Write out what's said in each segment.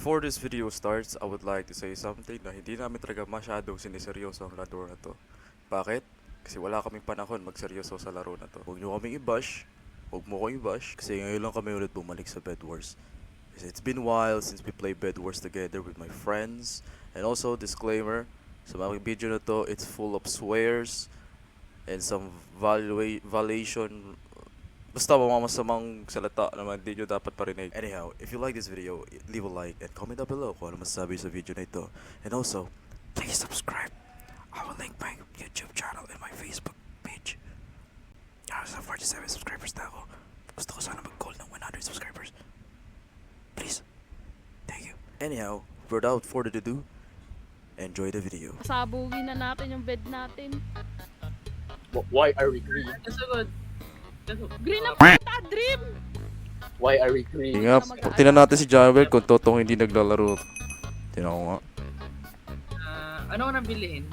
Before this video starts, I would like to say something na hindi namin talaga masyadong siniseryoso ang laro na to. Bakit? Kasi wala kaming panahon magseryoso sa laro na to. Huwag nyo kaming i-bash. Huwag mo ko i-bash. Kasi ngayon lang kami ulit bumalik sa Bed Wars. Kasi it's been a while since we played Bed Wars together with my friends. And also, disclaimer, sa mga video na to, it's full of swears and some valuation. Basta mga masamang salita naman di nyo dapat parinig. Anyhow, if you like this video, leave a like and comment down below kung ano masasabi sa video na ito. And also, please subscribe. I will link my YouTube channel and my Facebook page. Sa 47 subscribers na ako. Gusto ko sana mag-goal ng 100 subscribers. Please. Thank you. Anyhow, without further ado, enjoy the video. Sabugin na natin yung bed natin. Why are we green? Kasunod. Green ang puta, Dream! Why are we green? Nga, tingnan natin si Joel kung totoong hindi naglalaro. Tingnan ko nga. Ano ko nang bilhin?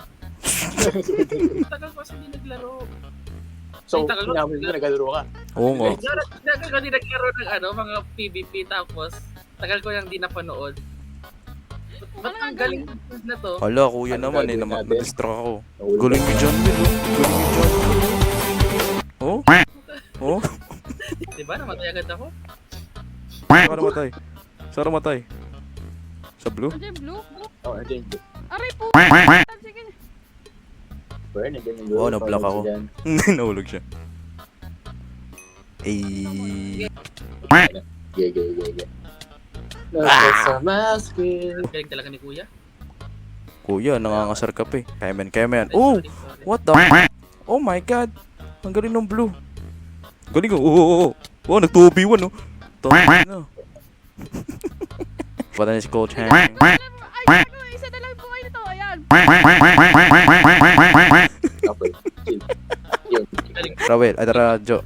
Tagal ko kasi hindi naglaro. So, Ay, tagal mo. namin na nagalaro ka. Oo nga. Tagal ko hindi naglaro ng mga PvP tapos tagal ko yung di napanood. Ba't ang galing na to? Hala, kuya naman eh, na-distract ako. Galing ni John Will. Galing ni John Will. Oh? Oh? Diba namatay agad ako? Saan ka namatay? Saan namatay? Sa blue? Andiyan, blue? Oh, nandiyan. Aray po! Sige. Burn, nandiyan yung Oo, blue. na-block ako. Dyan. Nahulog siya. Eh. Yeah. Sa masking. Galing talaga ni Kuya. Kuya, nangangasar ka pa eh. Kemen. Ay, Oh! sorry. What the? Oh my god! Ang galing ng blue. Galing oh. Oh, nag-2v1 oh. Tangin na. Pata na si Coach Hank. Ay, isa na lang po kayo nito. Ayan. Okay. Yun. Galing. Rawel, ay tara, Jo.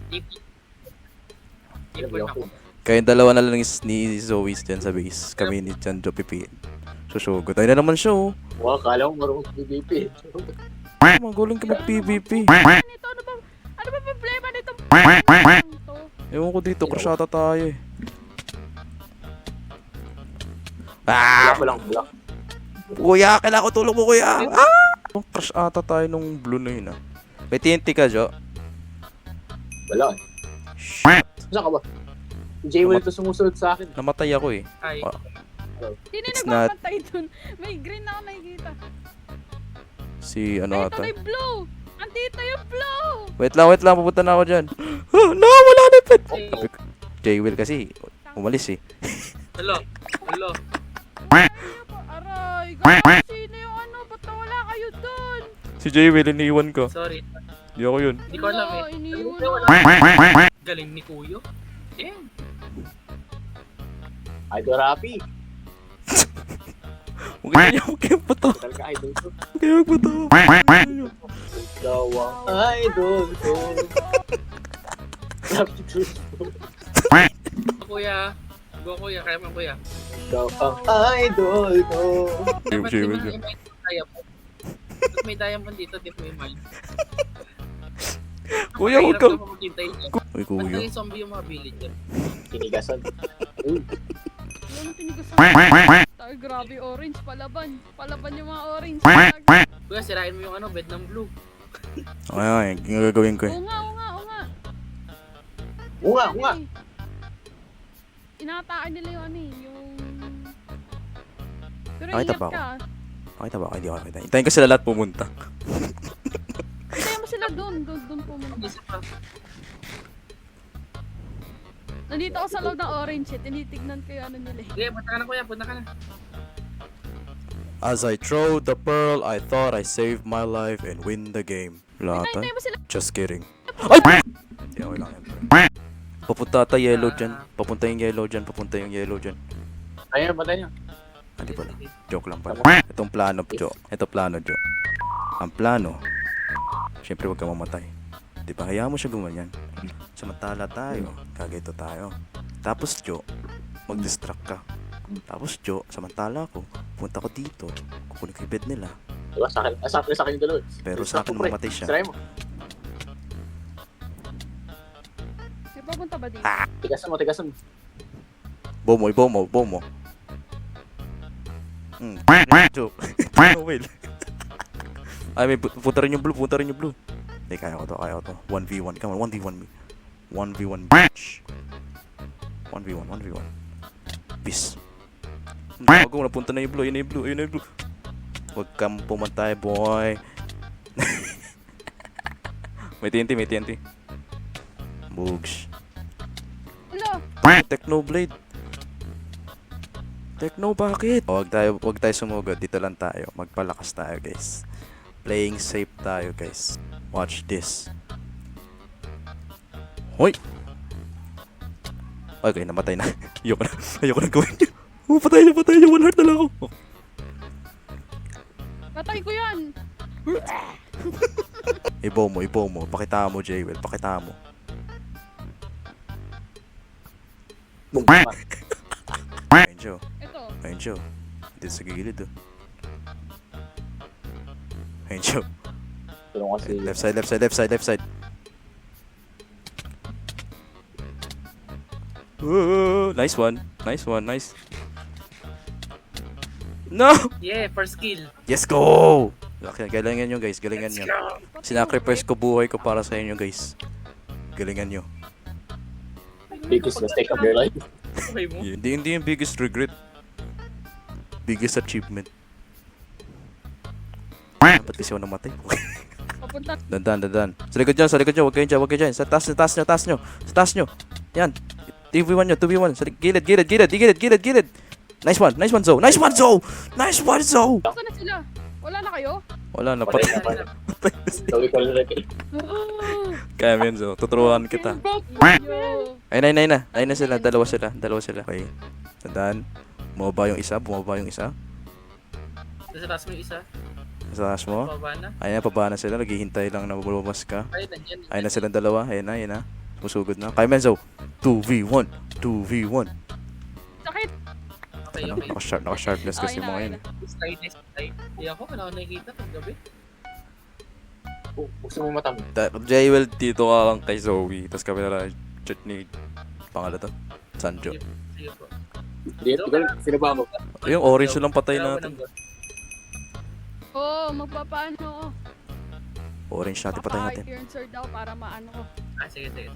Ipon ako. Kayong dalawa na lang ni Zoe dyan sa base. Kami ni Chan Jo pipiin. Susugot. Ay na naman siya oh. Wow, kala ko marunong PvP. Magaling ka mag-PvP. Nito, ano ba problema nito? To? Ewan ko dito, crush ata tayo eh. Wala Ah! pa lang block. Kuya, kailangan ko tulong mo kuya. Ah! Crush ata tayo nung blue na yun ah. May TNT ka, Jo? Wala. Shit! Saan ka ba? Si Jay Will to sumusunod sa akin. Namatay ako eh. Ay, Ah. Sino It's nagbabantay dun? May green na ako nakikita. Si ano Ay, ito ata. na yung blue! Andito yung blue! Wait lang, pupunta na ako dyan. No, wala na pet! Jay Will kasi, umalis eh. hello. Aray, gano'n sino yung ano? Ba't nawala kayo dun? Si Jay Will, iniwan ko. Sorry. Di ako yun. Hindi ko alam eh. Wala, iniwan na. Galing ni Kuyo. Eh, Idol Rapi. Huwag kaya magpato. Talaga idol ko. Huwag kaya magpato. Ikaw ang idol ko. Rapi to. Kuya. Go Kuya, kaya mo Kuya. Ikaw ang idol ko. Jay Will yun. May diamond dito, di mo yung mine. Kuya, huwag ka. Uy, Ba't kuya. naging zombie yung mga villager? Tinigasan. Yung tinigas Ay, grabe, orange, palaban. Palaban yung mga orange. Kuya, sirain mo yung bed ng blue. Ay, yung gagawin ko eh. Oo nga. Oo nga. Inataan nila yung ano eh, yung... Pero Nakita ingat ba ako? ka. Pakita ba? Hindi ako nakita. Hintayin ko sila lahat pumunta. Hintayin mo sila doon pumunta. Isa pa. Nandito ako sa loob ng orange eh, tinitignan ko yung ano nila eh. Sige, punta ka na Kuya, punta ka na. As I throw the pearl, I thought I saved my life and win the game. Wala ata. Hintayin mo sila. Just kidding. Ay! Hindi, okay lang yan. Papunta ata yellow dyan. Papunta yung yellow dyan. Ayun, patay niya. Hindi pala. Joke lang pala. Itong plano, Jo. Ito plano, Jo. Ang plano, syempre huwag ka mamatay. Di ba? Hayaan mo siya gumanyan. Samantala tayo. Kagito tayo. Tapos, Jo, mag-distract ka. Tapos, Jo, samantala ako, punta ko dito. Kukunin ko yung bed nila. Diba? Sa akin yung dalawa. Pero sa akin mamatay siya. Sirain mo. Papunta ba dito? Tigasan mo. Bomo. Joke. Well. Ay, may punta rin yung blue, punta rin yung blue. Hindi, kaya ko to. 1v1, come on, 1v1 me. 1v1, bitch. 1v1. Peace. Bago, napunta na yung blue, yun na yung blue. Huwag kang pumatay, boy. May TNT. Bugs. Hello. Technoblade. Techno, bakit? Huwag tayo sumugod. Dito lang tayo. Magpalakas tayo, guys. Playing safe tayo, guys. Watch this. Hoy! Okay, namatay na. Ayoko na gawin niyo. Oh, patay niyo. 1 heart na lang ako. Oh. Patay ko yan. Ibo mo. Pakita mo, Jaywell. Pakita mo. Ayun, Joe. Ito. Ayun, Joe. Dito sa gilid, oh. Ayun, Joe. Tulong kasi. Left side. Ooh, nice one. No! Yeah, first kill. Yes, go! Okay, galingan nyo, guys. Galingan Let's nyo. go. Sinacrifice ko buhay ko para sa inyo, guys. Galingan nyo. Biggest mistake of your life. Okay mo? Hindi yung biggest regret. Biggest achievement. Ba't kasi ako namatay? Papunta. Dandan. Sa likod nyo. Huwag kayo dyan. Sa taas nyo. Yan. 2v1 nyo. Sa gilid. Nice one, Zoe. Nice one, Zoe. Saan na sila? Wala na kayo? Wala na, Patay patay. na. Sorry ko lang. Kaya mo yun, Zoe. Tuturuan kita. Yo. Ayun na sila. Dalawa sila. Okay. Tandaan. Bumaba yung isa. Nasa taas mo yung isa. Sa taas mo. Baba na. Ayun na, pababa na sila. Naghihintay lang na bumabas ka. Ay, nandiyan. Ayun na silang dalawa. Ayun na. Musugod na. Kaya mo yun, Zoe. 2v1. Sakit. Okay. Naka-sharpless kasi Okay na, mga yun. Slide. Hindi ako, wala akong nakikita pag gabi. Buksan mo mata mo. Jaywell, dito ka lang kay Zoe. Tapos kami na lang chat ni pangalan to. Sanjo. Sige po. Dito, sino ba ako? Yung orange lang patay natin. Oo, magpapaano. Orange natin patay natin. Iron sword daw para maano ko. Sige.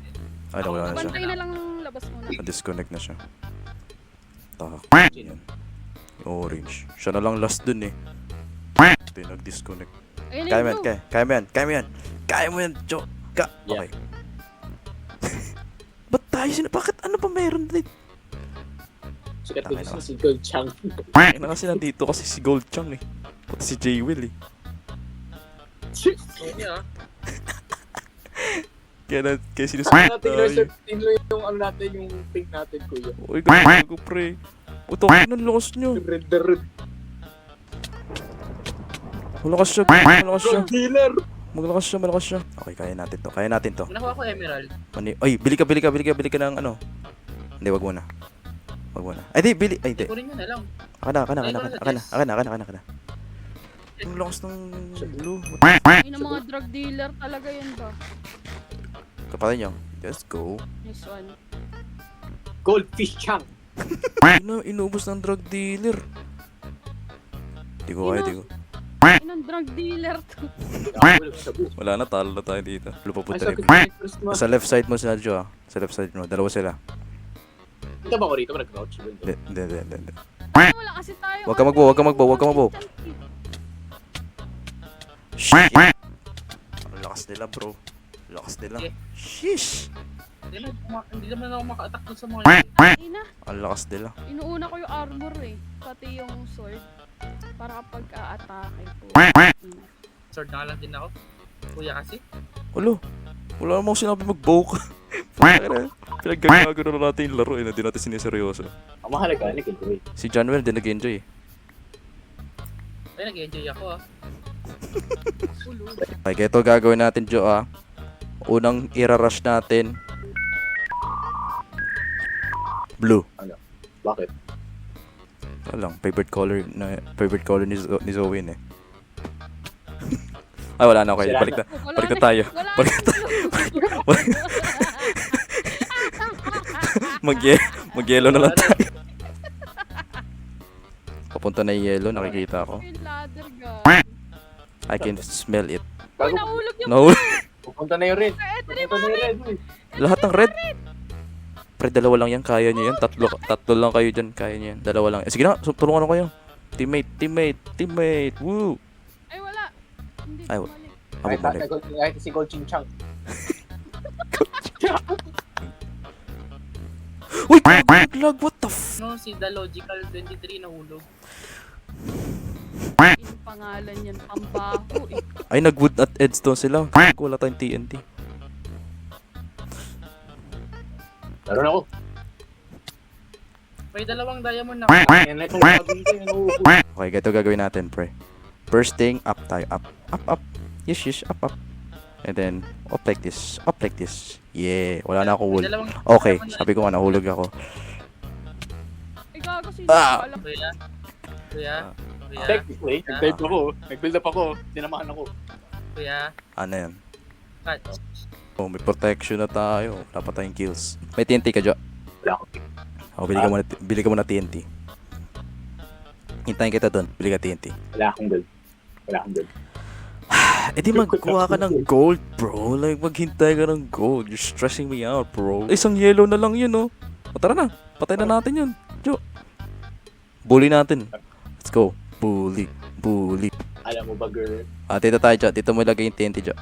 Ay, nawala na siya. Bantay na lang labas muna. Na-disconnect na siya. Tak. Yan. Yung orange. Siya na lang last dun eh. Ito yung nag-disconnect. Ayun na Kaya yung mo blue. yan. Kaya mo yan, Jo. Okay. Ba't tayo bakit ano pa meron din? Sikat ko Tangina ka. si Gold Chang. Kaya na kasi nandito kasi si Gold Chang eh. Pati si Jaywell eh. Okay ah. Kaya Natin sinusunod tayo. yung ano natin, yung pink natin, kuya. Uy, gago pre. Puto ka ng lakas nyo. Red the red. Malakas siya. Dealer! Malakas siya. Okay, kaya natin to. Nakuha ko emerald. Ay, bili ka ng ano. Hindi, wag mo na. Ay, di, bili. Ay, di. Kunin nyo na lang. Aka na. Ang lakas ng blue. Yung mga drug dealer talaga yun ba? Kapatid nyo. Let's go. This one. Goldfish Chang. Inubos ng drug dealer. Di ko kaya. Yun ang drug dealer to. Wala na, talo na tayo dito. Lupa po Ay, tayo. sakit. Sa left side mo sila, Jo. Sa left side mo. Dalawa sila. Dito ba ako rito? Nag-crouch. Hindi. Wala kasi tayo. Huwag ka magbaw. Shit. Ang lakas nila, bro. Sheesh. Hindi naman ako maka-attack dun sa mga Ina, Ang lakas nila. inuuna ko yung armor eh. Pati yung sword. Para kapag a-atake po. sword na lang din ako. Kuya kasi. Wala namang sinabi mag-bow ka. Pinaggagago na natin yung laro eh. Hindi natin siniseryoso. Ang mahalaga, nag-enjoy. Si Janwell din nag-enjoy eh. Ay, nag-enjoy ako ah. Okay, kaya ito gagawin natin, Jo, ah. Unang irarush natin. Blue. Bakit? Wala lang, favorite color ni Zoe eh. Ay, wala na, okay. Balik na tayo. Wala na. Mag-yellow na lang tayo. Papunta na yung yellow, nakikita ko. Yung ladder gun. I can smell it. Uy, Bago, nahulog yung No, pupunta na yung red. ito Pupunta na yung red. uy. lahat ng red. Pre, dalawa lang yan, kaya nyo yan. Tatlo lang kayo dyan, kaya nyo yan. Dalawa lang. Sige na, tulungan ko kayo. Teammate. Woo! Ay, wala. Hindi, Ay, bumalik. Abo balik. Kahit si Gold Chinchang. Uy, lag, what the f... No, si The Logical 23 nahulog. Yung pangalan yan, pambaho eh. Ay, nag-wood at Edstone sila. Wala tayong TNT. Meron ako. May dalawang diamond na. Yan na itong bago dito. Yan ako. Okay, ganito gagawin natin, pre. First thing, up tayo. Up. Yes, up. And then, up like this. Yeah, wala na akong wool. May dalawang Okay, diamond na. sabi ko nga, nahulog ako. Ay, gago, sino Ah! alam? Kuya. Technically, nag-dive ako. Nag-build up ako. Tinamaan ako. Kuya. Ano yan? Cut. Oh, may protection na tayo. Wala pa tayong kills. May TNT ka, Jo? Wala ako. Oh, bili ka muna TNT. Hintayin kita doon. Bili ka TNT. Wala akong gold. Eh di magkuha ka ng gold, bro. Like, maghintay ka ng gold. You're stressing me out, bro. Isang yellow na lang yun, oh. O, tara na. Patay na natin yun. Jo. Bully natin. Let's go. Bully. Alam mo ba, girl? Dito tayo, Jo. Dito mo ilagay yung TNT, Jo.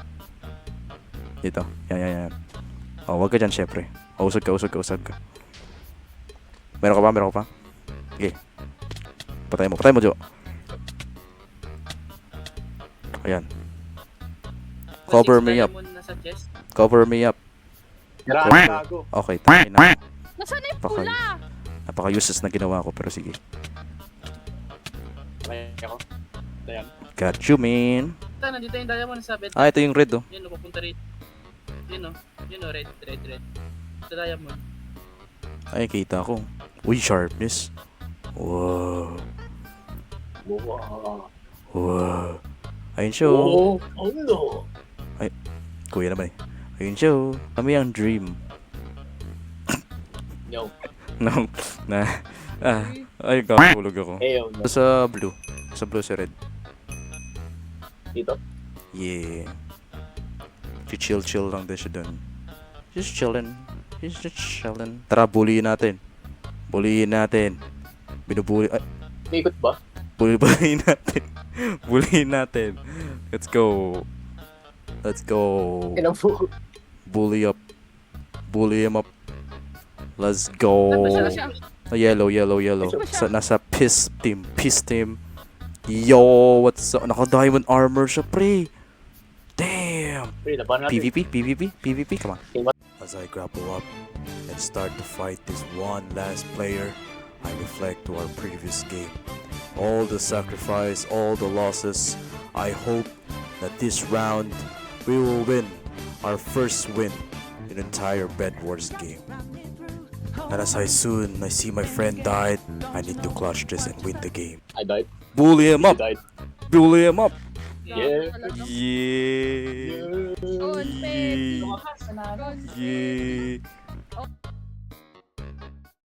Dito. Yan. Oh, wag ka dyan, syempre. Usag ka. Meron ka pa? Okay. Patay mo, Jo. Ayan. Cover me up. Diamond na sa chest. Cover me up. Yaraan ang gago. Okay, tayo na. Nasaan na yung Baka- pula? Napaka-useless na ginawa ko, pero sige. May ako. Ayan. Got you, man. Nandito yung diamond sa bed. Ito yung red, oh. Yun o, papunta rin. Yun o, red. Sa diamond. Ay, kita ko. Uy, sharpness. Wow. Ayun siya, oh. Oh no. Kuya naman, eh. Ayun siya, oh. Kami ang dream. No. No, ay, kakahulog ako. Eyo, no. Sa blue si red. Dito. Yeah. Chill lang din siya dun. Just chillin'. Tara, bullying natin. Binubuli. Ay, May ikot ba? bullying natin. Let's go. Ilang po. Bully him up. Let's go. Nasaan na siya? Yellow. Nasa piss team. Yo, what's up? Naka-diamond armor siya, pre. Damn. Pre, laban natin. PvP, come on. As I grapple up and start to fight this one last player, I reflect to our previous game. All the sacrifice, all the losses. I hope that this round we will win our first win in entire Bed Wars game. And as I see my friend died, I need to clutch this and win the game. I died. Bully him I up! died. Bully him up! Yeah. Talaga. Yeah! Gon, Pep. Yeah!